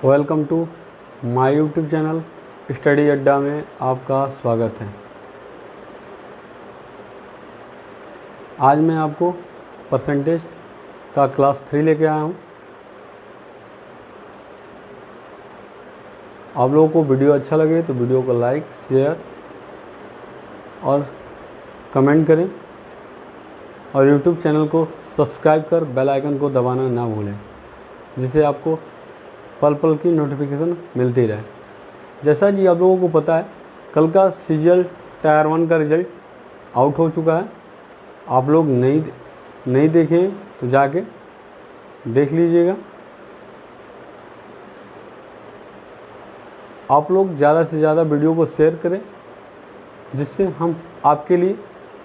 Welcome to my YouTube channel study Adda में आपका स्वागत है। आज मैं आपको परसेंटेज का क्लास 3 लेके आया हूँ। आप लोगों को वीडियो अच्छा लगे तो वीडियो को लाइक, शेयर और कमेंट करें और यूट्यूब चैनल को सब्सक्राइब कर बेल आइकन को दबाना ना भूलें, जिससे आपको पल पल की नोटिफिकेशन मिलती रहे। जैसा कि आप लोगों को पता है, कल का सीजीएल टायर 1 का रिज़ल्ट आउट हो चुका है। आप लोग नहीं देखे तो जाके देख लीजिएगा। आप लोग ज़्यादा से ज़्यादा वीडियो को शेयर करें, जिससे हम आपके लिए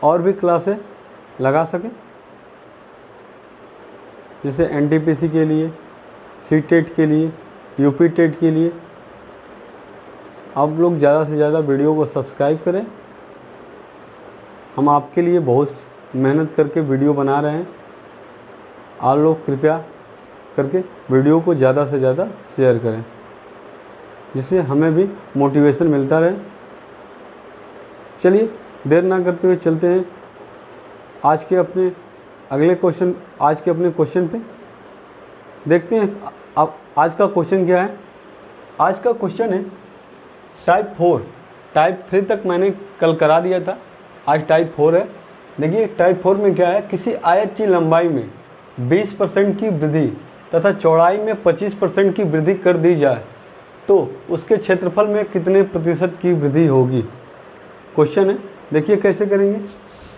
और भी क्लासें लगा सकें, जैसे एनटीपीसी के लिए, सीटेट के लिए, यूपी टेट के लिए। आप लोग ज़्यादा से ज़्यादा वीडियो को सब्सक्राइब करें। हम आपके लिए बहुत मेहनत करके वीडियो बना रहे हैं। आप लोग कृपया करके वीडियो को ज़्यादा से ज़्यादा शेयर करें, जिससे हमें भी मोटिवेशन मिलता रहे। चलिए देर ना करते हुए चलते हैं आज के अपने क्वेश्चन पे। देखते हैं अब आज का क्वेश्चन क्या है। आज का क्वेश्चन है टाइप 4। टाइप 3 तक मैंने कल करा दिया था, आज टाइप 4 है। देखिए टाइप 4 में क्या है, किसी आयत की लंबाई में 20% की वृद्धि तथा चौड़ाई में 25% की वृद्धि कर दी जाए तो उसके क्षेत्रफल में कितने प्रतिशत की वृद्धि होगी। क्वेश्चन है, देखिए कैसे करेंगे।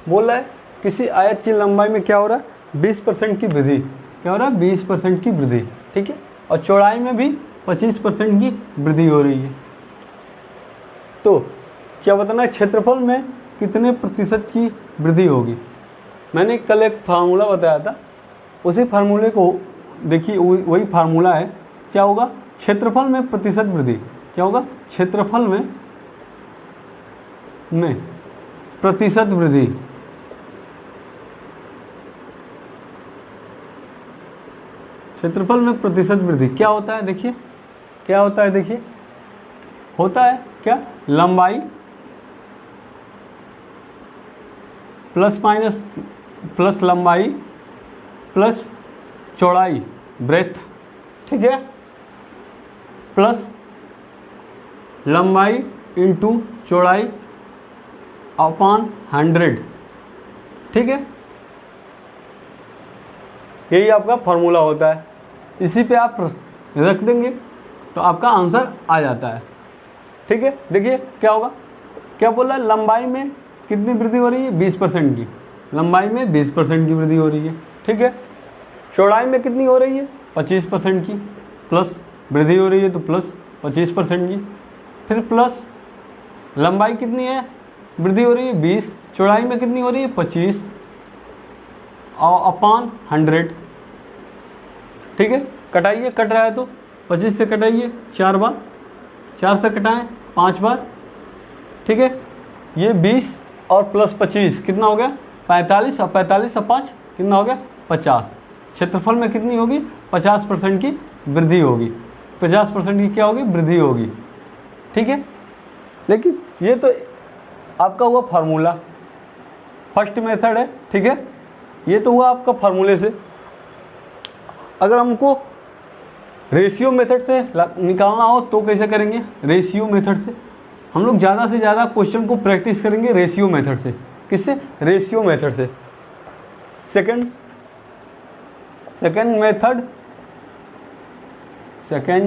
बोल रहा है किसी आयत की लंबाई में क्या हो रहा है, 20% की वृद्धि। क्या हो रहा है, 20% की वृद्धि, ठीक है। और चौड़ाई में भी 25% की वृद्धि हो रही है। तो क्या बताना है, क्षेत्रफल में कितने प्रतिशत की वृद्धि होगी। मैंने कल एक फार्मूला बताया था, उसी फार्मूले को देखिए, वही फार्मूला है। क्या होगा, क्षेत्रफल में प्रतिशत वृद्धि। क्या होगा, क्षेत्रफल में प्रतिशत वृद्धि। क्षेत्रफल में प्रतिशत वृद्धि क्या होता है, देखिए क्या होता है। देखिए होता है क्या, लंबाई प्लस लंबाई प्लस चौड़ाई, ब्रेथ, ठीक है, प्लस लंबाई इंटू चौड़ाई अपॉन 100, ठीक है। यही आपका फॉर्मूला होता है। इसी पे आप रख देंगे तो आपका आंसर आ जाता है, ठीक है। देखिए क्या होगा, क्या बोला, लंबाई में कितनी वृद्धि हो रही है, 20% की। लंबाई में 20% की वृद्धि हो रही है, ठीक है। चौड़ाई में कितनी हो रही है, 25% की, प्लस वृद्धि हो रही है तो प्लस 25% की। फिर प्लस लंबाई कितनी है, वृद्धि हो रही है 20, चौड़ाई में कितनी हो रही है 25 और अपॉन 100, ठीक है। कटाइए, कट रहा है तो 25 से कटाइए 4 बार, 4 से कटाएं 5 बार, ठीक है। ये 20 और प्लस 25 कितना हो गया, 45, और 45 और 5 कितना हो गया, 50। क्षेत्रफल में कितनी होगी, 50% की वृद्धि होगी। 50% की क्या होगी, वृद्धि होगी, ठीक है। लेकिन ये तो आपका हुआ फार्मूला, फर्स्ट मेथड है, ठीक है। ये तो हुआ आपका फार्मूले से। अगर हमको रेशियो मेथड से निकालना हो तो कैसे करेंगे, रेशियो मेथड से। हम लोग ज़्यादा से ज़्यादा क्वेश्चन को प्रैक्टिस करेंगे रेशियो मेथड से। किससे, रेशियो मेथड से। सेकंड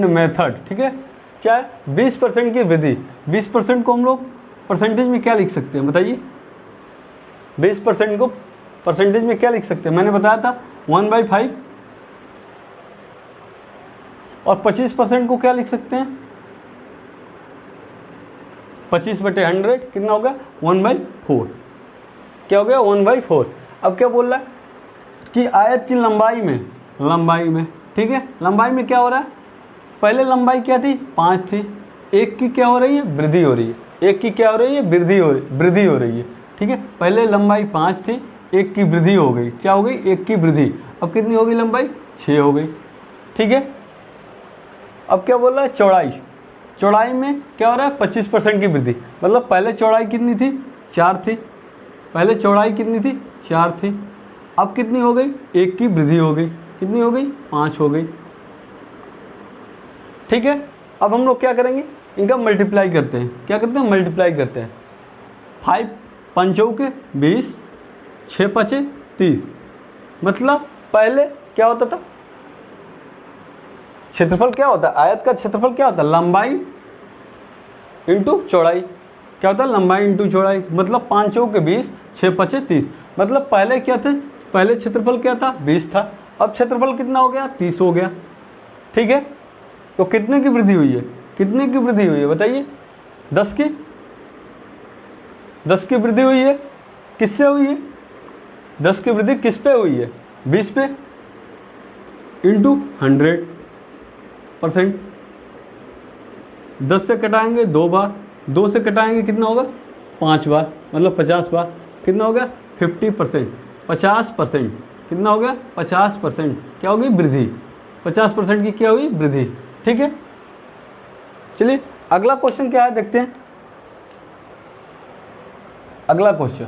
मेथड, ठीक है। क्या है, 20% की वृद्धि। 20% को हम लोग परसेंटेज में क्या लिख सकते हैं, बताइए। 20% को परसेंटेज में क्या लिख सकते हैं, मैंने बताया था 1/5। और 25% को क्या लिख सकते हैं, 25/100 कितना हो गया, 1/4। क्या हो गया, 1/4। अब क्या बोल रहा है कि आयत की लंबाई में, ठीक है। लंबाई में क्या हो रहा है, पहले लंबाई क्या थी, 5 थी। एक की क्या हो रही है, वृद्धि हो रही है। एक की क्या हो रही है, वृद्धि हो रही है, ठीक है। पहले लंबाई 5 थी, एक की वृद्धि हो गई। क्या हो गई, एक की वृद्धि। अब कितनी हो गई लंबाई, 6 हो गई, ठीक है। अब क्या बोल रहा है, चौड़ाई, चौड़ाई में क्या हो रहा है 25% की वृद्धि। मतलब पहले चौड़ाई कितनी थी, 4 थी, पहले चौड़ाई कितनी थी, 4 थी, अब कितनी हो गई, 1 की वृद्धि हो गई, कितनी हो गई, 5 हो गई। ठीक है, अब हम लोग क्या करेंगे, इनका मल्टीप्लाई करते हैं। क्या करते हैं, मल्टीप्लाई करते हैं। 5 पंचों के 20, 6 पचे 30। मतलब पहले क्या होता था, क्षेत्रफल क्या होता है, आयत का क्षेत्रफल क्या होता है, लंबाई इंटू चौड़ाई। क्या होता है, लंबाई इंटू चौड़ाई। मतलब 5 चौके 20, 6 पचे 30। मतलब पहले क्या थे, पहले क्षेत्रफल क्या था, 20 था, अब क्षेत्रफल कितना हो गया, 30 हो गया। ठीक है, तो कितने की वृद्धि हुई है, कितने की वृद्धि हुई है बताइए, 10 की, 10 की वृद्धि हुई है। किससे हुई है, 10 की वृद्धि किस पे हुई है, 20 पे, इंटू 100%। 10 से कटाएंगे 2 बार, 2 से कटाएंगे कितना होगा, 5 बार, मतलब 50 बार। कितना हो गया, 50%, 50%। कितना हो गया, 50%। क्या होगी, वृद्धि। 50% की क्या हुई, वृद्धि। ठीक है, चलिए अगला क्वेश्चन क्या है देखते हैं। अगला क्वेश्चन,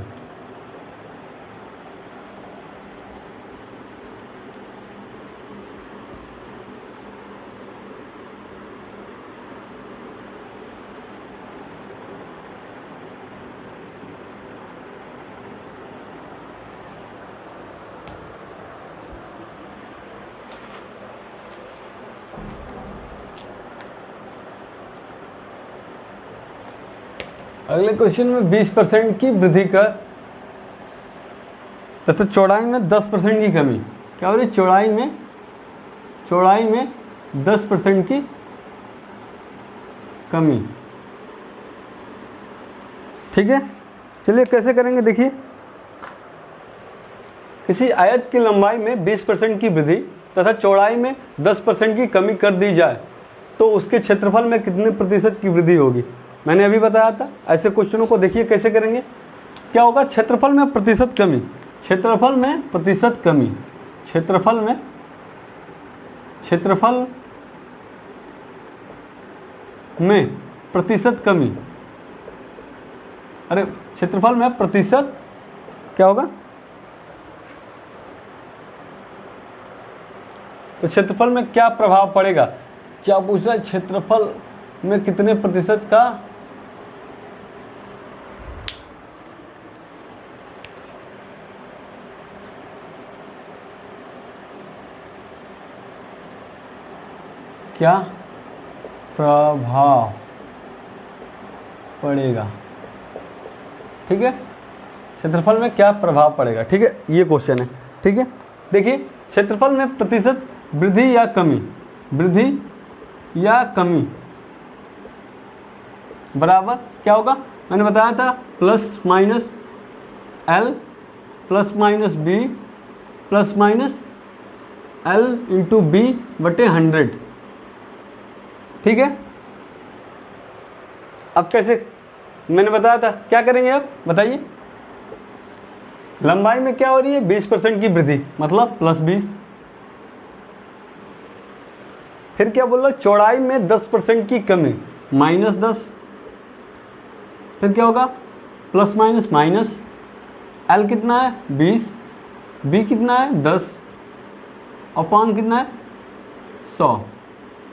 अगले क्वेश्चन में 20% की वृद्धि कर तथा चौड़ाई में 10% की कमी। क्या हो रही, चौड़ाई में 10% की कमी। ठीक है, चलिए कैसे करेंगे देखिए। किसी आयत की लंबाई में 20% की वृद्धि तथा चौड़ाई में 10% की कमी कर दी जाए तो उसके क्षेत्रफल में कितने प्रतिशत की वृद्धि होगी। मैंने अभी बताया था। ऐसे क्वेश्चनों को देखिए कैसे करेंगे। क्या होगा, क्षेत्रफल में प्रतिशत कमी, क्षेत्रफल में प्रतिशत कमी, क्षेत्रफल में प्रतिशत कमी। अरे क्षेत्रफल में प्रतिशत क्या होगा, तो क्षेत्रफल में क्या प्रभाव पड़ेगा। क्या पूछ रहा है, क्षेत्रफल में कितने प्रतिशत का क्या प्रभाव पड़ेगा। ठीक है, क्षेत्रफल में क्या प्रभाव पड़ेगा। ठीक है, ये क्वेश्चन है। ठीक है, देखिए क्षेत्रफल में प्रतिशत वृद्धि या कमी, वृद्धि या कमी बराबर क्या होगा, मैंने बताया था plus minus L plus minus B plus minus L into B बटे 100। ठीक है, अब कैसे, मैंने बताया था क्या करेंगे, अब बताइए। लंबाई में क्या हो रही है, 20% की वृद्धि, मतलब प्लस 20। फिर क्या बोल रहा है, चौड़ाई में 10% की कमी, माइनस 10। फिर क्या होगा, प्लस माइनस माइनस, एल कितना है 20, बी कितना है 10, और पान कितना है 100।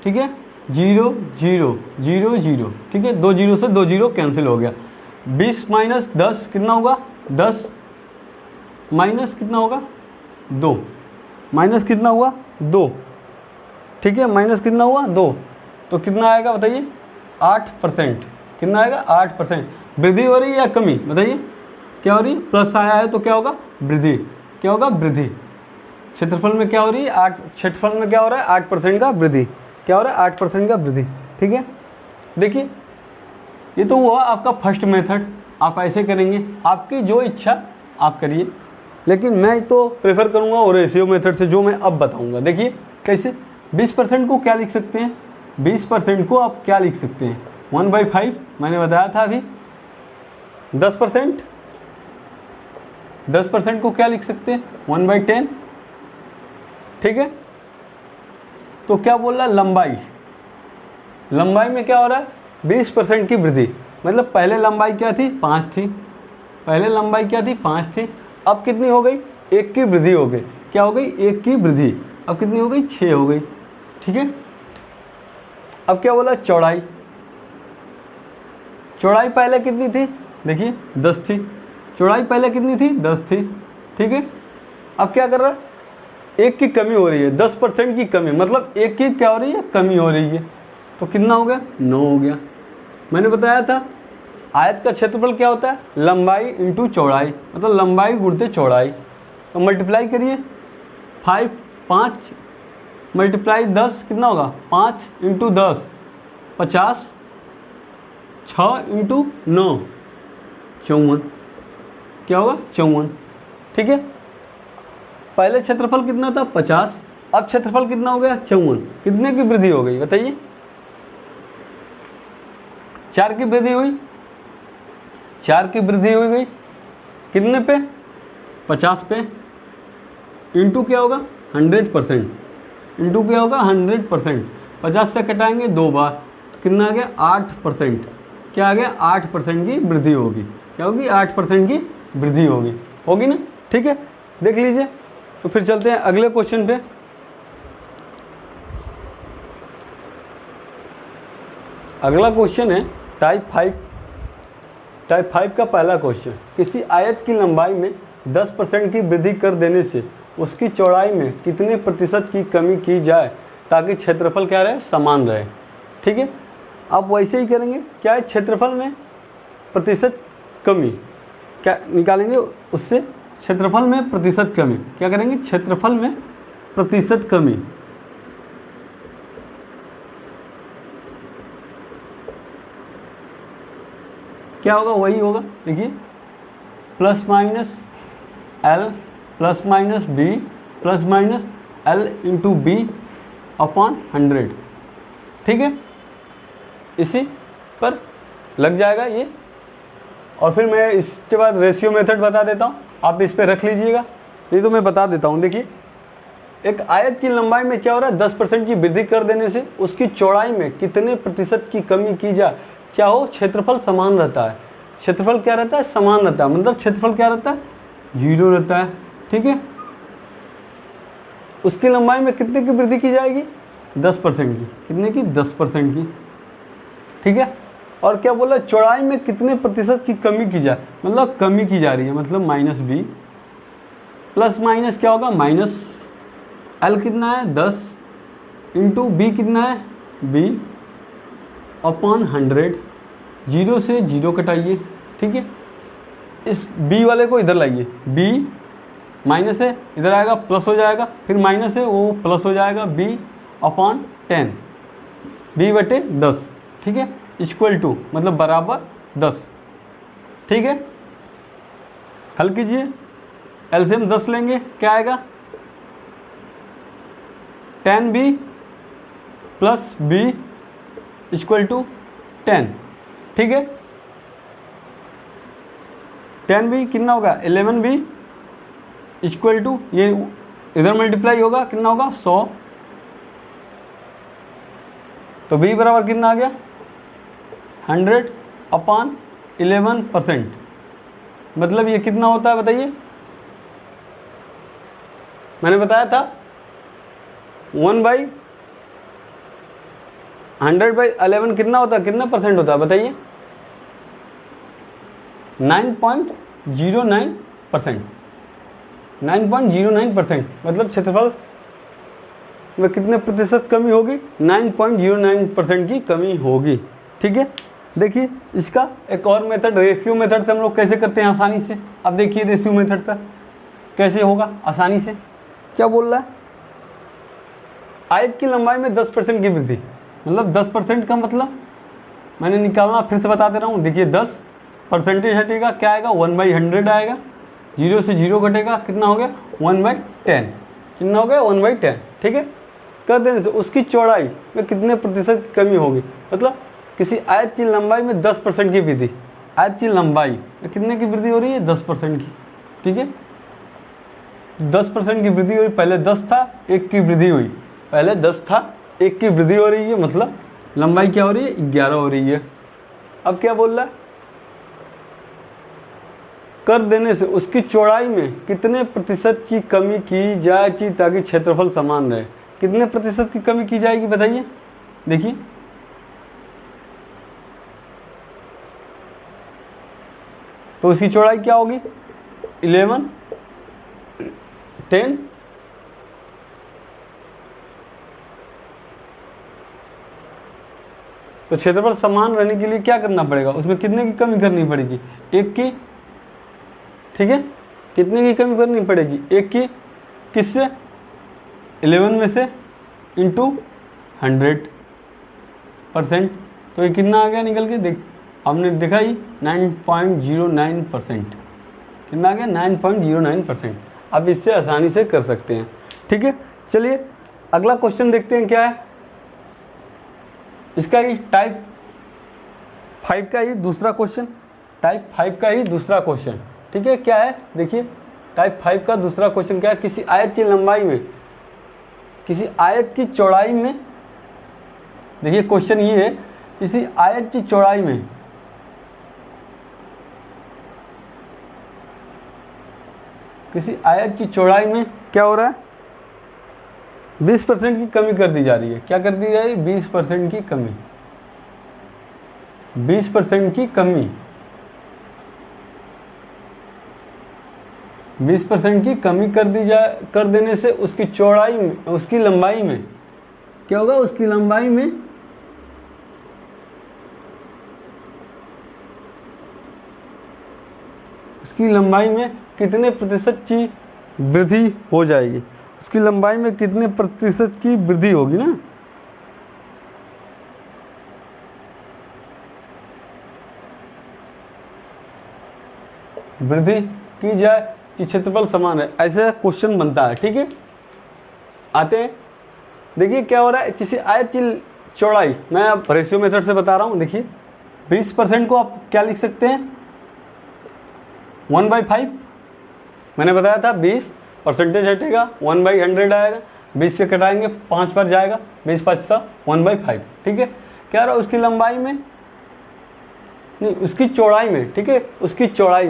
ठीक है, 0 0 0 0। ठीक है, 2 जीरो से 2 जीरो कैंसिल हो गया। 20 माइनस 10 कितना होगा, 10 माइनस कितना होगा 2, माइनस कितना हुआ 2। ठीक है, माइनस कितना हुआ 2, तो कितना आएगा बताइए, 8%। कितना आएगा, 8%। वृद्धि हो रही है या कमी बताइए, क्या हो रही है, प्लस आया है तो क्या होगा, वृद्धि। क्या होगा, वृद्धि। क्षेत्रफल में क्या हो रही है, 8, क्षेत्रफल में क्या हो रहा है, 8% का वृद्धि। क्या हो रहा है, 8% का वृद्धि। ठीक है, देखिए ये तो हुआ आपका फर्स्ट मेथड, आप ऐसे करेंगे, आपकी जो इच्छा आप करिए, लेकिन मैं तो प्रेफर करूंगा और रेशियो मेथड से, जो मैं अब बताऊंगा। देखिए कैसे, 20% को क्या लिख सकते हैं, 20% को आप क्या लिख सकते हैं, 1/5 मैंने बताया था अभी। 10% को क्या लिख सकते हैं, 1/10। ठीक है, तो क्या बोल रहा है, लंबाई, लंबाई में क्या हो रहा है, 20% की वृद्धि। मतलब पहले लंबाई क्या थी, 5 थी, पहले लंबाई क्या थी, 5 थी, अब कितनी हो गई, 1 की वृद्धि हो गई। क्या हो गई, 1 की वृद्धि, अब कितनी हो गई, 6 हो गई। ठीक है, अब क्या बोला, चौड़ाई, चौड़ाई पहले कितनी थी, देखिए 10 थी, चौड़ाई पहले कितनी थी, 10 थी। ठीक है, अब क्या कर रहा है, 1 की कमी हो रही है, 10% की कमी, मतलब 1 की क्या हो रही है, कमी हो रही है। तो कितना हो गया, 9 हो गया। मैंने बताया था आयत का क्षेत्रफल क्या होता है, लंबाई इंटू चौड़ाई, मतलब लंबाई गुणते चौड़ाई। तो मल्टीप्लाई करिए, 5 मल्टीप्लाई 10 कितना होगा, 5 इंटू 10 50, 6 इंटू 9 54, क्या होगा, 54। ठीक है, पहले क्षेत्रफल कितना था, 50, अब क्षेत्रफल कितना हो गया, 54। कितने की वृद्धि हो गई बताइए, 4 की वृद्धि हुई, 4 की वृद्धि हो गई, कितने पे, 50 पे, इंटू क्या होगा, 100%, इंटू क्या होगा, 100%। 50 से कटाएंगे 2 बार, तो कितना आ गया, 8%। क्या आ गया, 8% की वृद्धि होगी। क्या होगी, 8% की वृद्धि होगी ना। ठीक है, देख लीजिए। तो फिर चलते हैं अगले क्वेश्चन पे। अगला क्वेश्चन है टाइप 5 का पहला क्वेश्चन, किसी आयत की लंबाई में 10% की वृद्धि कर देने से उसकी चौड़ाई में कितने प्रतिशत की कमी की जाए ताकि क्षेत्रफल क्या रहे, समान रहे। ठीक है, आप वैसे ही करेंगे, क्या है, क्षेत्रफल में प्रतिशत कमी क्या निकालेंगे, उससे क्षेत्रफल में प्रतिशत कमी क्या करेंगे, क्षेत्रफल में प्रतिशत कमी। क्या होगा, वही होगा, देखिए plus minus L plus minus B plus minus L into B upon 100। ठीक है, इसी पर लग जाएगा ये। और फिर मैं इसके बाद रेशियो मेथड बता देता हूँ, आप इस पर रख लीजिएगा। ये तो मैं बता देता हूँ। देखिए, एक आयत की लंबाई में क्या हो रहा है, 10% की वृद्धि कर देने से उसकी चौड़ाई में कितने प्रतिशत की कमी की जाए, क्या हो, क्षेत्रफल समान रहता है। क्षेत्रफल क्या रहता है, समान रहता है, मतलब क्षेत्रफल क्या रहता है, 0 रहता है। ठीक है, उसकी लंबाई में कितने की वृद्धि की जाएगी, 10% की। कितने की, 10% की। ठीक है, और क्या बोला, चौड़ाई में कितने प्रतिशत की कमी की जाए, मतलब कमी की जा रही है, मतलब -b प्लस माइनस क्या होगा, माइनस एल कितना है, 10 इंटू बी कितना है, b अपॉन 100। 0 से 0 कटाइए। ठीक है, इस b वाले को इधर लाइए, b माइनस है, इधर आएगा प्लस हो जाएगा, फिर माइनस है वो प्लस हो जाएगा, b अपॉन 10, b/10। ठीक है, इक्वल टू मतलब बराबर 10। ठीक है, हल कीजिए, एलसीएम 10 लेंगे, क्या आएगा, 10b plus b equal to 10। ठीक है, 10b कितना होगा, 11b इक्वल टू, ये इधर मल्टीप्लाई होगा, कितना होगा, 100। तो b बराबर कितना आ गया, 100 अपॉन 11%। मतलब ये कितना होता है बताइए, मैंने बताया था 1/100/11 कितना होता है, कितना परसेंट होता है बताइए, 9.09%। 9.09%, मतलब क्षेत्रफल में कितने प्रतिशत कमी होगी, 9.09% की कमी होगी। ठीक है, देखिए इसका एक और मेथड, रेशियो मेथड से हम लोग कैसे करते हैं आसानी से। अब देखिए रेशियो मेथड से कैसे होगा आसानी से। क्या बोल रहा है, आयत की लंबाई में 10% की वृद्धि, मतलब 10% का मतलब मैंने निकालना, फिर से बता दे रहा हूँ। देखिए 10 परसेंटेज हटेगा, क्या आएगा, 1/100 आएगा, 0 से 0 घटेगा, कितना हो गया, 1/10। कितना हो गया, 1/10। ठीक है, कर देने से उसकी चौड़ाई में कितने प्रतिशत की कमी होगी, मतलब किसी आयत की लंबाई में 10% की वृद्धि, आयत की लंबाई में कितने की वृद्धि हो रही है, 10% की। ठीक है, 10% की वृद्धि हुई, पहले 10 था, 1 की वृद्धि हुई, पहले 10 था, 1 की वृद्धि हो रही है, मतलब लंबाई क्या हो रही है, 11 हो रही है। अब क्या बोल रहा है, कर देने से उसकी चौड़ाई में कितने प्रतिशत की कमी की जाएगी ताकि क्षेत्रफल समान रहे। कितने प्रतिशत की कमी की जाएगी बताइए। देखिए तो उसकी चौड़ाई क्या होगी, 11, 10, तो क्षेत्रफल समान रहने के लिए क्या करना पड़ेगा, उसमें कितने की कमी करनी पड़ेगी, 1 की। ठीक है, कितने की कमी करनी पड़ेगी, 1 की। किससे, 11 में से इंटू 100%। तो ये कितना आ गया निकल के, देख हमने देखा ही 9.09%। कितना आ गया, 9.09%। अब इससे आसानी से कर सकते हैं। ठीक है, चलिए अगला क्वेश्चन देखते हैं क्या है। इसका ही टाइप 5 का ही दूसरा क्वेश्चन, टाइप 5 का ही दूसरा क्वेश्चन। ठीक है, क्या है देखिए, टाइप 5 का दूसरा क्वेश्चन क्या है, किसी आयत की लंबाई में, किसी आयत की चौड़ाई में, देखिए क्वेश्चन ये है, किसी आयत की चौड़ाई में किसी आयत की चौड़ाई में क्या हो रहा है, 20% की कमी कर दी जा रही है। क्या कर दी जा रही है, 20% की कमी, 20% की कमी, 20% की कमी कर देने से उसकी चौड़ाई में, उसकी लंबाई में क्या होगा, उसकी लंबाई में कितने प्रतिशत की वृद्धि हो जाएगी, उसकी लंबाई में कितने प्रतिशत की वृद्धि होगी ना। वृद्धि की जाए कि क्षेत्रफल समान है, ऐसे क्वेश्चन बनता है। ठीक है, आते हैं, देखिए क्या हो रहा है, किसी आयत की चौड़ाई, मैं अब रेशियो मेथड से बता रहा हूँ। देखिए 20% को आप क्या लिख सकते हैं, 1/5। मैंने बताया था 20 परसेंटेज हटेगा, 1/100 आएगा, 20 से कटाएंगे 5 पर जाएगा, 20 5 सा 1/5। ठीक है, क्या रहा, उसकी लंबाई में नहीं, उसकी चौड़ाई में। ठीक है, उसकी चौड़ाई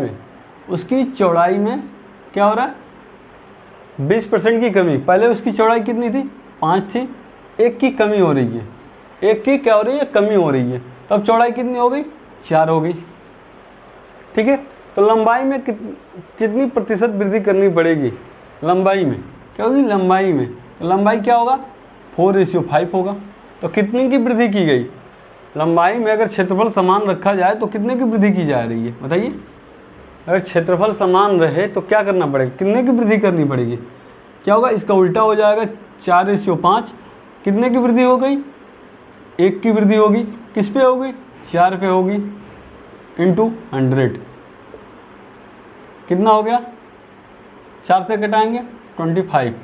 में क्या हो रहा है, 20% की कमी। पहले उसकी चौड़ाई कितनी थी, 5 थी, 1 की कमी हो रही है, 1 की क्या हो रही है, कमी हो रही है। तो अब चौड़ाई कितनी हो गई, 4 हो गई। ठीक है, तो लंबाई में कितनी प्रतिशत वृद्धि करनी पड़ेगी, लंबाई में क्या होगी, लंबाई में, तो लंबाई क्या होगा, 4:5 होगा। तो कितने की वृद्धि की गई, लंबाई में अगर क्षेत्रफल समान रखा जाए तो कितने की वृद्धि की जा रही है बताइए। अगर क्षेत्रफल समान रहे तो क्या करना पड़ेगा, कितने की वृद्धि करनी पड़ेगी, क्या होगा, इसका उल्टा हो जाएगा, 4:5। कितने की वृद्धि हो गई, 1 की वृद्धि होगी, किस पे होगी, 4 पे होगी, इंटू 100। कितना हो गया, 4 से घटाएंगे 25,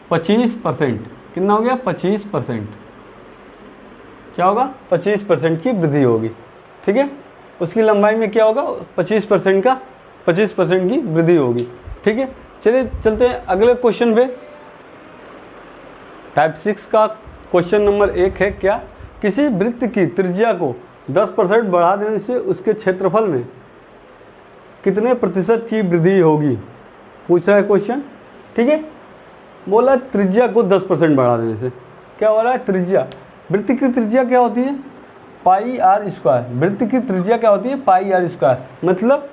25%। कितना हो गया, 25%। क्या होगा, 25% की वृद्धि होगी। ठीक है, उसकी लंबाई में क्या होगा, 25% की वृद्धि होगी। ठीक है, चलिए चलते हैं अगले क्वेश्चन पे। टाइप 6 का क्वेश्चन नंबर 1 है, क्या, किसी वृत्त की त्रिज्या को 10% बढ़ा देने से उसके क्षेत्रफल में कितने प्रतिशत की वृद्धि होगी, पूछ रहा है क्वेश्चन। ठीक है, बोला त्रिज्या को 10% बढ़ा देने से क्या हो रहा है, त्रिज्या, वृत्त की त्रिज्या क्या होती है, πr²। वृत्त की त्रिज्या क्या होती है, πr²। मतलब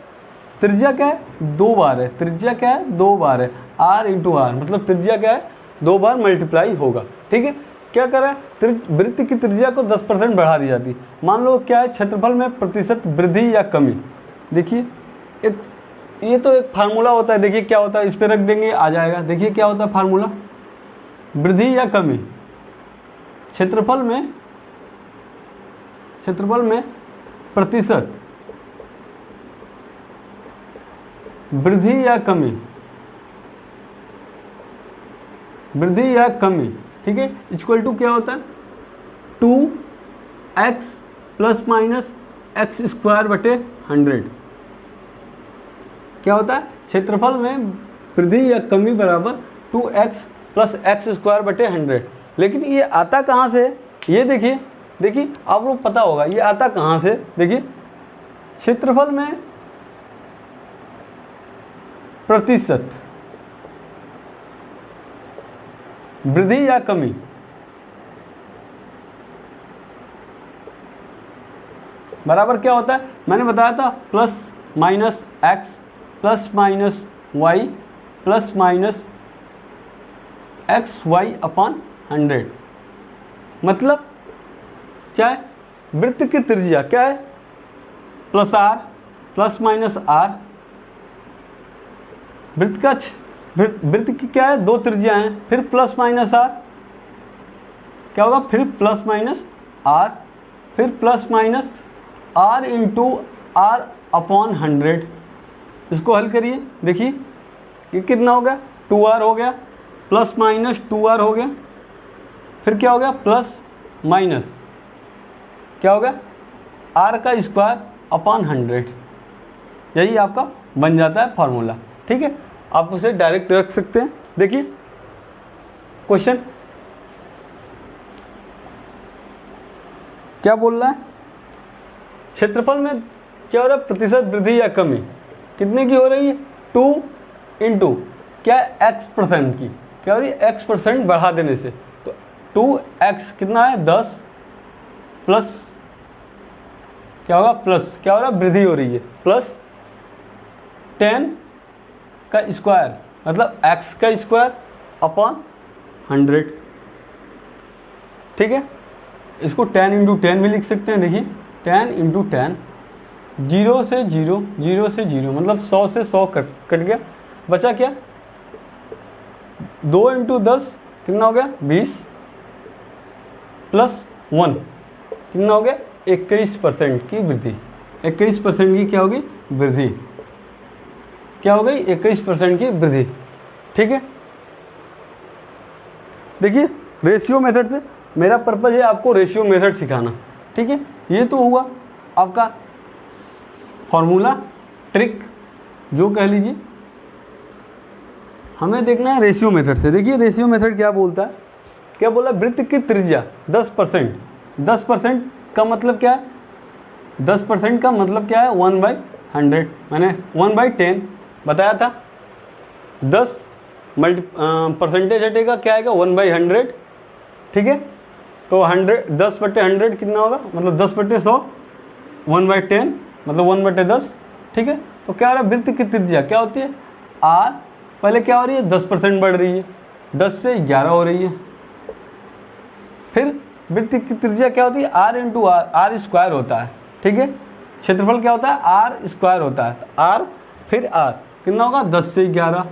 त्रिज्या क्या है, 2 बार है, त्रिज्या क्या है, 2 बार है, r × r, मतलब त्रिज्या क्या है, 2 बार मल्टीप्लाई होगा। ठीक है, क्या कर रहा है, वृत्त की त्रिज्या को 10% बढ़ा दी जाती है। मान लो क्या है, क्षेत्रफल में प्रतिशत वृद्धि या कमी। देखिए ये तो एक फार्मूला होता है, देखिए क्या होता है, इस पे रख देंगे आ जाएगा। देखिए क्या होता है फार्मूला, वृद्धि या कमी, क्षेत्रफल में प्रतिशत वृद्धि या कमी, ठीक है, इक्वल टू क्या होता है, 2x ± x²/100। क्या होता है, क्षेत्रफल में वृद्धि या कमी बराबर 2x + x²/100। लेकिन ये आता कहाँ से, ये देखिए देखिए आप लोग पता होगा ये आता कहाँ से, देखिए क्षेत्रफल में प्रतिशत वृद्धि या कमी, बराबर क्या होता है, मैंने बताया था plus minus X plus minus Y plus minus X Y upon 100। मतलब क्या है, वृत्त की त्रिज्या क्या है, plus R plus minus R. वृत्त की क्या है, दो त्रिज्या हैं, फिर प्लस माइनस आर क्या होगा, फिर प्लस माइनस आर, फिर plus minus R into R upon 100। इसको हल करिए, देखिए ये कितना हो गया, 2r हो गया, प्लस माइनस 2r हो गया, फिर क्या हो गया प्लस माइनस क्या हो गया r का स्क्वायर अपॉन 100। यही आपका बन जाता है फार्मूला। ठीक है, आप उसे डायरेक्ट रख सकते हैं। देखिए क्वेश्चन क्या बोल रहा है, क्षेत्रफल में क्या हो रहा है, प्रतिशत वृद्धि या कमी कितने की हो रही है, 2 इंटू क्या x% की, क्या हो रही है x% बढ़ा देने से, तो 2x कितना है 10 प्लस क्या होगा, प्लस क्या हो रहा है वृद्धि हो रही है, प्लस 10 का स्क्वायर मतलब x का स्क्वायर अपॉन 100। ठीक है, इसको 10 इंटू 10 भी लिख सकते हैं। देखिए 10 इंटू 10, 0 से 0, 0 से 0 मतलब 100 से 100 कट गया, बचा क्या 2 इंटू 10 कितना हो गया 20 प्लस 1 कितना हो गया 21% की वृद्धि। 21% की क्या होगी वृद्धि, क्या हो गई 21% की वृद्धि। ठीक है, देखिए रेशियो मेथड से मेरा पर्पज है आपको रेशियो मेथड सिखाना। ठीक है, ये तो हुआ आपका फॉर्मूला ट्रिक जो कह लीजिए। हमें देखना है रेशियो मेथड से। देखिए रेशियो मेथड क्या बोलता है, क्या बोला, वृत्त की त्रिज्या 10%। 10% का मतलब क्या है, 10% का मतलब क्या है 1/100, मैंने 1/10 बताया था। 10 परसेंटेज हटेगा क्या आएगा 1/100। ठीक है, तो 10/100 कितना होगा, मतलब 10/100 1/10 मतलब 1/10। ठीक है, तो क्या हो रहा है, वृत्त की त्रिज्या क्या होती है r, पहले क्या हो रही है 10% बढ़ रही है, 10 से 11 हो रही है, फिर वृत्त की त्रिज्या क्या होती है r इंटू आर स्क्वायर होता है। ठीक है, क्षेत्रफल क्या होता है r स्क्वायर होता है, तो r फिर r कितना होगा 10 से 11।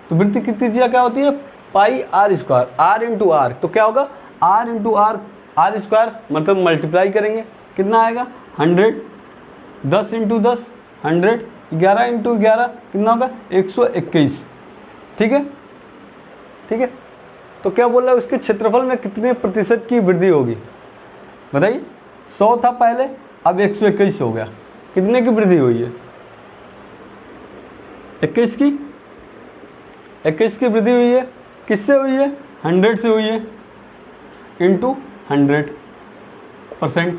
तो वृत्त की त्रिज्या क्या होती है pi r square, r into R, तो क्या होगा r इंटू आर स्क्वायर मतलब मल्टीप्लाई करेंगे कितना आएगा 100, 10 इंटू 10 100, 11 इंटू 11 कितना होगा 121। ठीक है, ठीक है, तो क्या बोल रहा है उसके क्षेत्रफल में कितने प्रतिशत की वृद्धि होगी, बताइए। 100 था पहले, अब 121 हो गया, कितने की वृद्धि हुई है 21 की, 21 की वृद्धि हुई है। किससे हुई है 100 से हुई है, इंटू 100%।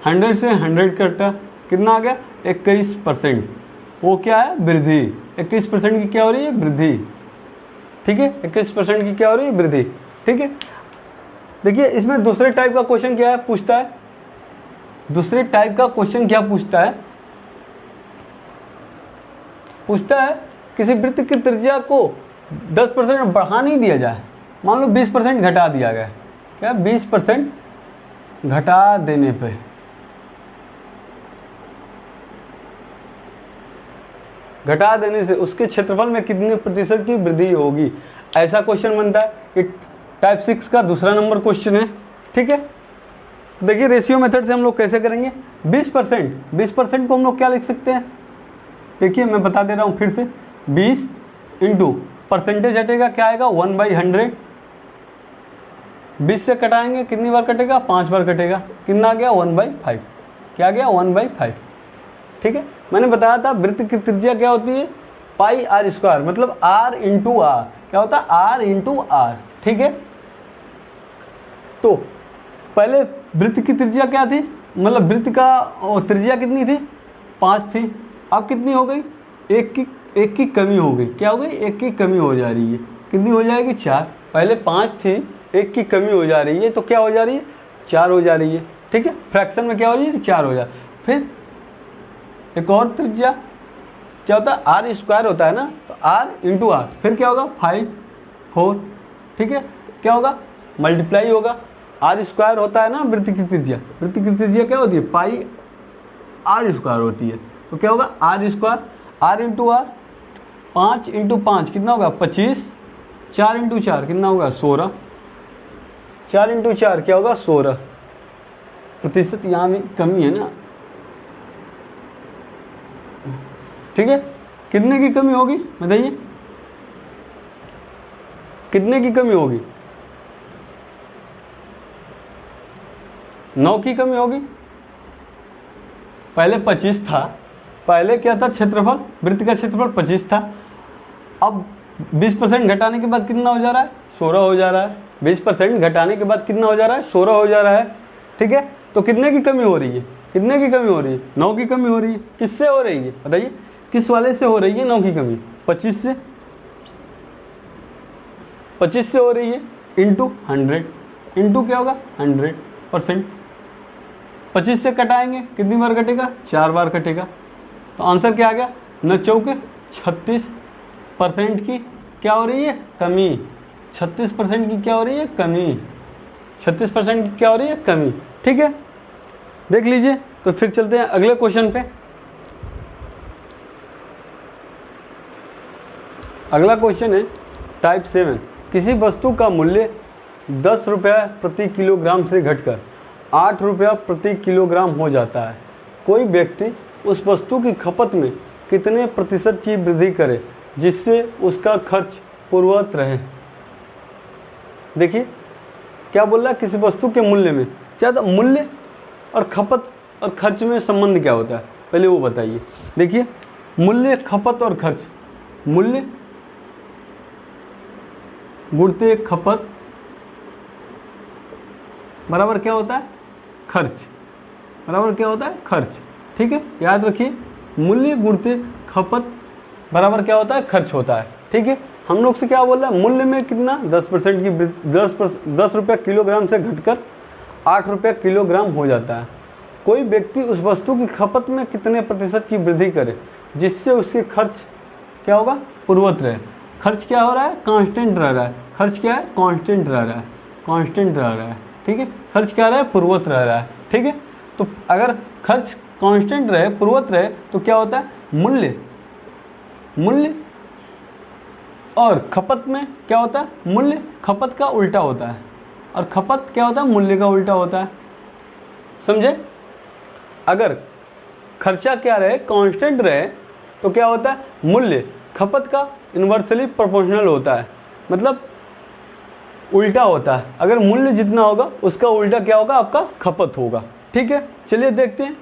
100 से 100 कटा कितना आ गया 21%, वो क्या है वृद्धि। 21% की क्या हो रही है वृद्धि। ठीक है, 21% की क्या हो रही है वृद्धि। ठीक है, देखिए इसमें दूसरे टाइप का क्वेश्चन क्या है पूछता है, दूसरे टाइप का क्वेश्चन क्या पूछता है, पूछता है किसी वृत्त की त्रिज्या को 10% बढ़ा नहीं दिया जाए, मान लो 20% घटा दिया गया, क्या 20% घटा देने पे से उसके क्षेत्रफल में कितने प्रतिशत की वृद्धि होगी, ऐसा क्वेश्चन बनता है। ये टाइप 6 का दूसरा नंबर क्वेश्चन है। ठीक है, देखिए रेशियो मेथड से हम लोग कैसे करेंगे, 20% को हम लोग क्या लिख सकते हैं, देखिए मैं बता दे रहा हूँ फिर से, 20 इंटू परसेंटेज हटेगा क्या आएगा 1/100, 20 से कटाएंगे कितनी बार कटेगा 5 बार कटेगा, कितना आ गया 1/5, क्या आ गया 1/5। ठीक है, मैंने बताया था वृत्त की त्रिज्या क्या होती है पाई r स्क्वायर मतलब r इंटू आर, क्या होता है r इंटू आर। ठीक है, तो पहले वृत्त की त्रिज्या क्या थी, मतलब वृत्त का त्रिज्या कितनी थी, 5 थी। अब कितनी हो गई, एक की कमी हो गई। क्या हो गई, एक की कमी हो जा रही है। कितनी हो जाएगी, 4। पहले 5 थी, एक की कमी हो जा रही है, तो क्या हो जा रही है, 4 हो जा रही है। ठीक है, फ्रैक्शन में क्या हो रही है, 4 हो जा। फिर एक और त्रिज्या क्या होता है, आर स्क्वायर होता है ना, तो आर इंटू आर, फिर क्या होगा 5 4। ठीक है, क्या होगा, मल्टीप्लाई होगा। आर स्क्वायर होता है ना वृत्त की त्रिज्या, वृत्त की त्रिज्या क्या होती है, पाई आर स्क्वायर होती है। तो क्या होगा, R square, R into R, 5 into 5 कितना होगा 25, 4 इंटू 4 कितना होगा 16, 4 इंटू 4 क्या होगा 16 प्रतिशत। यहाँ भी कमी है ना, ठीक है। कितने की कमी होगी बताइए, कितने की कमी होगी, 9 की कमी होगी। पहले 25 था, पहले क्या था क्षेत्रफल, वृत्त का क्षेत्रफल 25 था। अब 20% घटाने के बाद कितना हो जा रहा है, 16 हो जा रहा है। 20% घटाने के बाद कितना हो जा रहा है, 16 हो जा रहा है। ठीक है, तो कितने की कमी हो रही है, कितने की कमी हो रही है, 9 की कमी हो रही है। किससे हो रही है बताइए, किस वाले से हो रही है 9 की कमी, 25 से, 25 से हो रही है, इंटू 100, इंटू क्या होगा 100%। 25 से कटाएंगे, कितनी बार कटेगा, 4 बार कटेगा। तो आंसर क्या आ गया, 9 चौके 36% की क्या हो रही है, कमी। 36% की क्या हो रही है, कमी। 36% की क्या हो रही है, कमी। ठीक है, देख लीजिए। तो फिर चलते हैं अगले क्वेश्चन पे। अगला क्वेश्चन है टाइप 7। किसी वस्तु का मूल्य 10 रुपया प्रति किलोग्राम से घटकर 8 रुपया प्रति किलोग्राम हो जाता है। कोई व्यक्ति उस वस्तु की खपत में कितने प्रतिशत की वृद्धि करे जिससे उसका खर्च पूर्ववत रहे। देखिए क्या बोल रहा है, किसी वस्तु के मूल्य में क्या था, मूल्य और खपत और खर्च में संबंध क्या होता है, पहले वो बताइए। देखिए मूल्य, खपत और खर्च, मूल्य गुणते खपत बराबर क्या होता है, खर्च, बराबर क्या होता है, खर्च। ठीक है, याद रखिए, मूल्य गुणते खपत बराबर क्या होता है, खर्च होता है। ठीक है, हम लोग से क्या बोल रहा है, मूल्य में कितना 10% की 10 रुपया किलोग्राम से घटकर 8 रुपया किलोग्राम हो जाता है। कोई व्यक्ति उस वस्तु की खपत में कितने प्रतिशत की वृद्धि करे जिससे उसके खर्च क्या होगा, पूर्ववत रहे। खर्च क्या हो रहा है, कांस्टेंट रह रहा है। खर्च क्या है, कांस्टेंट रह रहा है, कांस्टेंट रह रहा है। ठीक है, खर्च क्या रहा है, पूर्ववत रह रहा है। ठीक है, तो अगर खर्च कांस्टेंट रहे, पूर्ववत रहे, तो क्या होता है, मूल्य, मूल्य और खपत में क्या होता है, मूल्य खपत का उल्टा होता है और खपत क्या होता है, मूल्य का उल्टा होता है। समझे, अगर खर्चा क्या रहे, कांस्टेंट रहे, तो क्या होता है, मूल्य खपत का इन्वर्सली प्रोपोर्शनल होता है, मतलब उल्टा होता है। अगर मूल्य जितना होगा उसका उल्टा क्या होगा, आपका खपत होगा। ठीक है, चलिए देखते हैं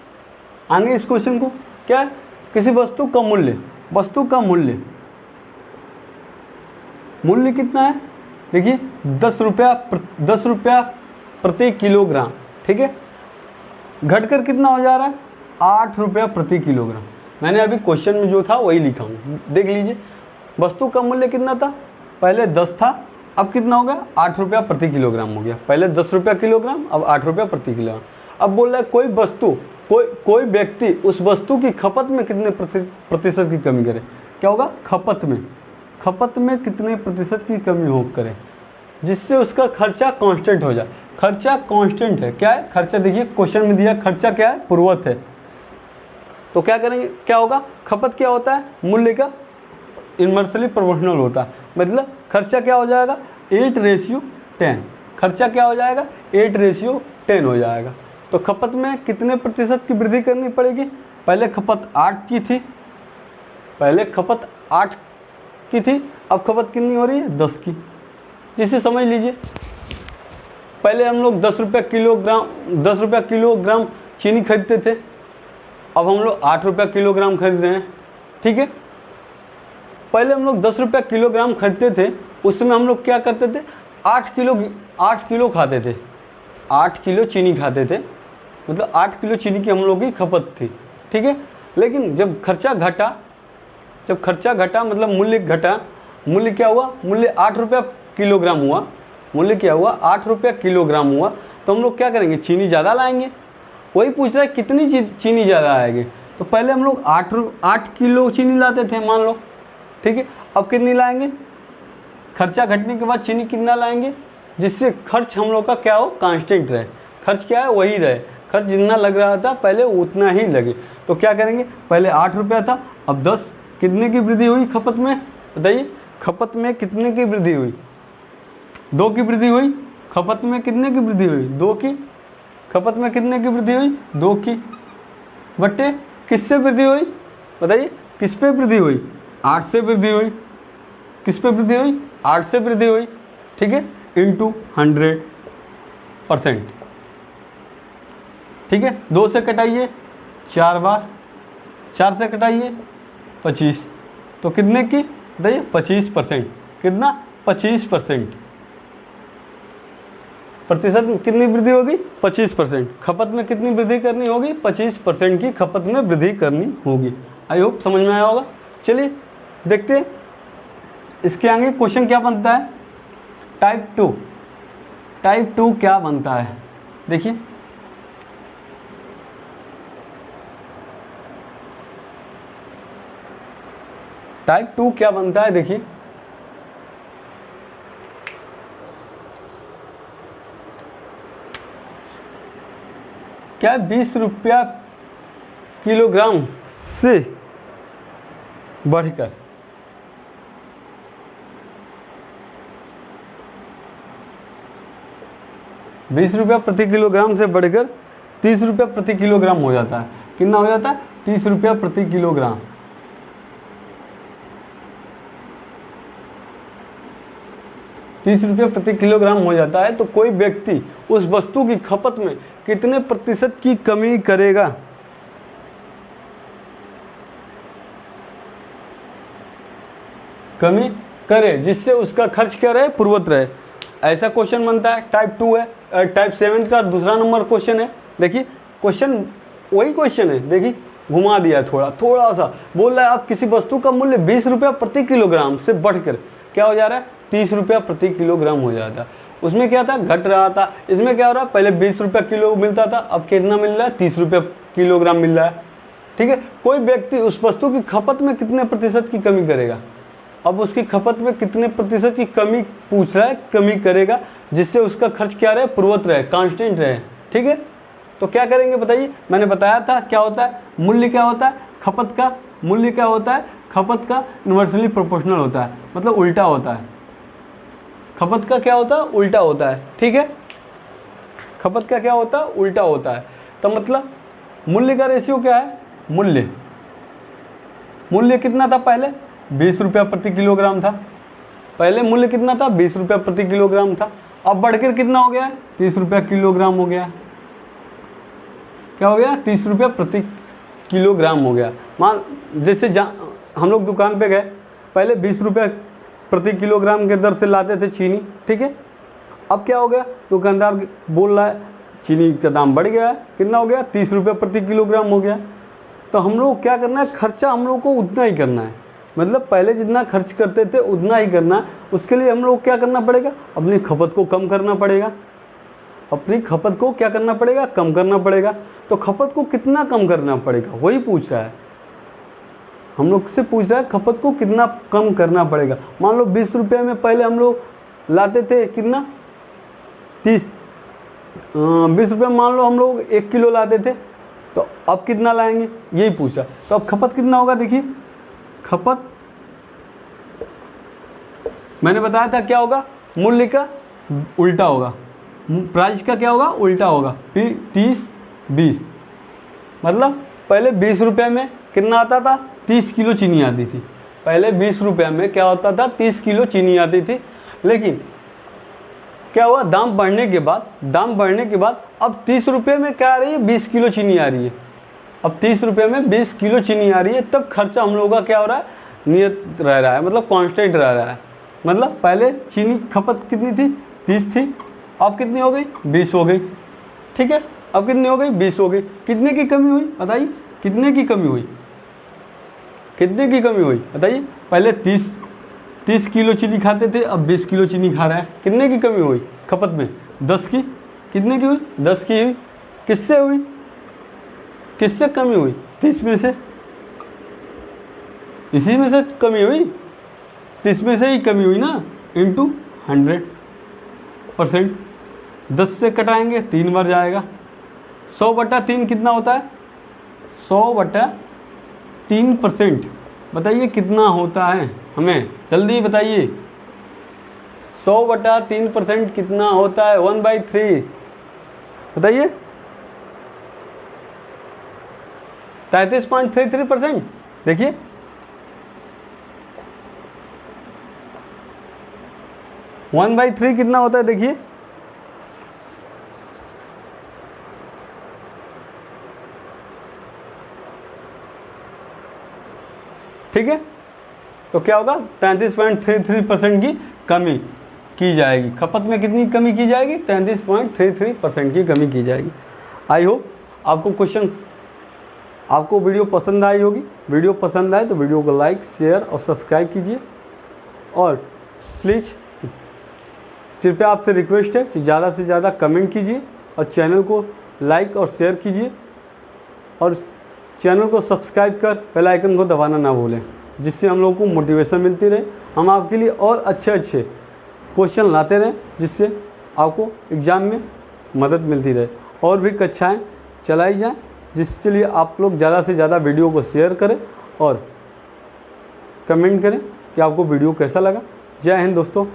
आगे इस क्वेश्चन को। क्या है, किसी वस्तु का मूल्य, वस्तु का मूल्य, मूल्य कितना है, देखिए 10 रुपया प्रति किलोग्राम। ठीक है, घटकर कितना हो जा रहा है, 8 रुपया प्रति किलोग्राम। मैंने अभी क्वेश्चन में जो था वही लिखा हूँ, देख लीजिए। वस्तु का मूल्य कितना था, पहले 10 था, अब कितना हो गया, 8 रुपया प्रति किलोग्राम हो गया। पहले 10 रुपया किलोग्राम, अब 8 रुपया प्रति किलोग्राम। अब बोल रहा है कोई वस्तु, कोई व्यक्ति उस वस्तु की खपत में कितने प्रतिशत की कमी करे। क्या होगा, खपत में, खपत में कितने प्रतिशत की कमी हो करे जिससे उसका खर्चा कांस्टेंट हो जाए। खर्चा कांस्टेंट है, क्या है खर्चा, देखिए क्वेश्चन में दिया खर्चा क्या है, पूर्ववत है। तो क्या करेंगे, क्या होगा, खपत क्या होता है, मूल्य का इन्वर्सली प्रोपोर्शनल होता है। मतलब खर्चा क्या हो जाएगा, 8:10। खर्चा क्या हो जाएगा, 8:10 हो जाएगा। तो खपत में कितने प्रतिशत की वृद्धि करनी पड़ेगी, पहले खपत 8 की थी, पहले खपत 8 की थी, अब खपत कितनी हो रही है, 10 की। जिसे समझ लीजिए, पहले हम लोग 10 रुपया किलोग्राम चीनी खरीदते थे, अब हम लोग 8 रुपया किलोग्राम खरीद रहे हैं। ठीक है, पहले हम लोग 10 रुपया किलोग्राम खरीदते थे, उस समय हम लोग क्या करते थे, 8 किलो खाते थे। 8 किलो चीनी खाते थे, मतलब 8 किलो चीनी की हम लोग की खपत थी, ठीक है। लेकिन जब खर्चा घटा मतलब मूल्य घटा, मूल्य क्या हुआ, मूल्य 8 रुपया किलोग्राम हुआ, मूल्य क्या हुआ 8 रुपया किलोग्राम हुआ, तो हम लोग क्या करेंगे, चीनी ज़्यादा लाएंगे। वही पूछ रहा है कितनी चीनी ज़्यादा आएगी, तो पहले हम लोग 8 किलो चीनी लाते थे मान लो, ठीक है। अब कितनी लाएंगे, खर्चा घटने के बाद चीनी कितना लाएंगे, जिससे खर्च हम लोग का क्या हो, कांस्टेंट रहे। खर्च क्या है, वही रहे, खर्च जितना लग रहा था पहले उतना ही लगे। तो क्या करेंगे, पहले 8 रुपया था, अब 10, कितने की वृद्धि हुई खपत में, बताइए खपत में कितने की वृद्धि हुई, 2 की वृद्धि हुई। खपत में कितने की वृद्धि हुई, 2 की। खपत में कितने की वृद्धि हुई, 2 की, बट्टे किससे वृद्धि हुई, बताइए किस पे वृद्धि हुई, 8 से वृद्धि हुई। किस पे वृद्धि हुई, 8 से वृद्धि हुई, ठीक है, इंटू 100%, ठीक है। 2 से कटाइए 4 बार, 4 से कटाइए 25, तो कितने की, बताइए 25%, कितना 25%, प्रतिशत में कितनी वृद्धि होगी, 25%। खपत में कितनी वृद्धि करनी होगी, 25% की खपत में वृद्धि करनी होगी। आई होप समझ में आया होगा। चलिए देखते हैं इसके आगे क्वेश्चन क्या बनता है। टाइप 2 क्या बनता है, देखिए टाइप 2 क्या बनता है, देखिए क्या 20 रुपया किलोग्राम से बढ़कर 20 रुपया प्रति किलोग्राम से बढ़कर 30 रुपया प्रति किलोग्राम हो जाता है। कितना हो जाता है, 30 रुपया प्रति किलोग्राम। 30 रुपया प्रति किलोग्राम हो जाता है, तो कोई व्यक्ति उस वस्तु की खपत में कितने प्रतिशत की कमी करेगा, कमी करे, जिससे उसका खर्च क्या रहे, पूर्वत रहे। ऐसा क्वेश्चन बनता है, टाइप 2 है। टाइप 7 का दूसरा नंबर क्वेश्चन है, देखिए क्वेश्चन वही क्वेश्चन है, देखिए घुमा दिया थोड़ा सा, बोल रहा है आप किसी वस्तु का मूल्य 20 रुपया प्रति किलोग्राम से बढ़कर क्या हो जा रहा है, 30 रुपया प्रति किलोग्राम हो जाता है। उसमें क्या था, घट रहा था। इसमें क्या हो रहा है, पहले 20 रुपया किलो मिलता था, अब कितना मिल रहा है, 30 रुपया किलोग्राम मिल रहा है, ठीक है। कोई व्यक्ति उस वस्तु की खपत में कितने प्रतिशत की कमी करेगा, अब उसकी खपत में कितने प्रतिशत की कमी पूछ रहा है, कमी करेगा, जिससे उसका खर्च क्या रहे, पूर्वत रहे, कांस्टेंट रहे, ठीक है। तो क्या करेंगे बताइए, मैंने बताया था क्या होता है, मूल्य क्या होता है, खपत का मूल्य क्या होता है, खपत का इन्वर्सली प्रोपोर्शनल होता है, मतलब उल्टा होता है। खपत का क्या होता है, उल्टा होता है, ठीक है। खपत का क्या होता है, उल्टा होता है। तो मतलब मूल्य का रेशियो क्या है, मूल्य कितना था, पहले 20 रुपया प्रति किलोग्राम था, पहले मूल्य कितना था, 20 रुपया प्रति किलोग्राम था, अब बढ़कर कितना हो गया, 30 रुपया किलोग्राम हो गया। क्या हो गया, 30 रुपया प्रति किलोग्राम हो गया। मान जैसे हम लोग दुकान पे गए, पहले 20 रुपया प्रति किलोग्राम के दर से लाते थे चीनी, ठीक है। अब क्या हो गया, दुकानदार बोल रहा है चीनी का दाम बढ़ गया है, कितना हो गया, 30 रुपया प्रति किलोग्राम हो गया। तो हम लोग क्या करना है, खर्चा हम लोग को उतना ही करना है, मतलब पहले जितना खर्च करते थे उतना ही करना है। उसके लिए हम लोग क्या करना पड़ेगा, अपनी खपत को कम करना पड़ेगा, अपनी खपत को क्या करना पड़ेगा, कम करना पड़ेगा। तो खपत को कितना कम करना पड़ेगा, वही पूछ रहा है, हम लोग से पूछ रहा है खपत को कितना कम करना पड़ेगा। मान लो 20 रुपये में पहले हम लोग लाते थे कितना, 20 रुपये मान लो हम लोग 1 किलो लाते थे, तो अब कितना लाएंगे, यही पूछा। तो अब खपत कितना होगा, देखिए खपत मैंने बताया था क्या होगा, मूल्य का उल्टा होगा, प्राइस का क्या होगा, उल्टा होगा। 30-20 मतलब पहले 20 रुपये में कितना आता था, 30 किलो चीनी आती थी। पहले 20 रुपये में क्या होता था, 30 किलो चीनी आती थी। लेकिन क्या हुआ, दाम बढ़ने के बाद अब 30 रुपये में क्या आ रही है, 20 किलो चीनी आ रही है। अब 30 रुपये में 20 किलो चीनी आ रही है, तब खर्चा हम लोगों का क्या हो रहा है, नियत रह रहा है, मतलब कांस्टेंट रह रहा है। मतलब पहले चीनी खपत कितनी थी, 30 थी, अब कितनी हो गई? 20 हो गई। ठीक है, अब कितनी हो गई? 20 हो गई। कितने की कमी हुई बताइए? कितने की कमी हुई? कितने की कमी हुई बताइए? पहले 30 किलो चीनी खाते थे, अब 20 किलो चीनी खा रहा है। कितने की कमी हुई खपत में? 10 की। कितने की हुई? 10 की हुई। किससे हुई? किससे कमी हुई? 30 में से। इसी में से कमी हुई, 30 में से ही कमी हुई ना, इंटू 100%। 10 से कटाएंगे 3 बार जाएगा। 100/3 कितना होता है? 100/3%। बताइए कितना होता है, हमें जल्दी बताइए। 100/3% कितना होता है? 1/3 बताइए। 33.33%। देखिए, वन बाई थ्री कितना होता है? देखिए, ठीक है, तो क्या होगा? 33.33% की कमी की जाएगी। खपत में कितनी कमी की जाएगी? 33.33% की कमी की जाएगी। आई होप आपको क्वेश्चन, आपको वीडियो पसंद आई होगी। वीडियो पसंद आए तो वीडियो को लाइक, शेयर और सब्सक्राइब कीजिए। और प्लीज़ कृपया आपसे रिक्वेस्ट है कि ज़्यादा से ज़्यादा कमेंट कीजिए और चैनल को लाइक और शेयर कीजिए और चैनल को सब्सक्राइब कर बेल आइकन को दबाना ना भूलें, जिससे हम लोगों को मोटिवेशन मिलती रहे, हम आपके लिए और अच्छे अच्छे क्वेश्चन लाते रहें, जिससे आपको एग्ज़ाम में मदद मिलती रहे। और भी कक्षाएं चलाई जाएं, जिसके लिए आप लोग ज़्यादा से ज़्यादा वीडियो को शेयर करें और कमेंट करें कि आपको वीडियो कैसा लगा। जय हिंद दोस्तों।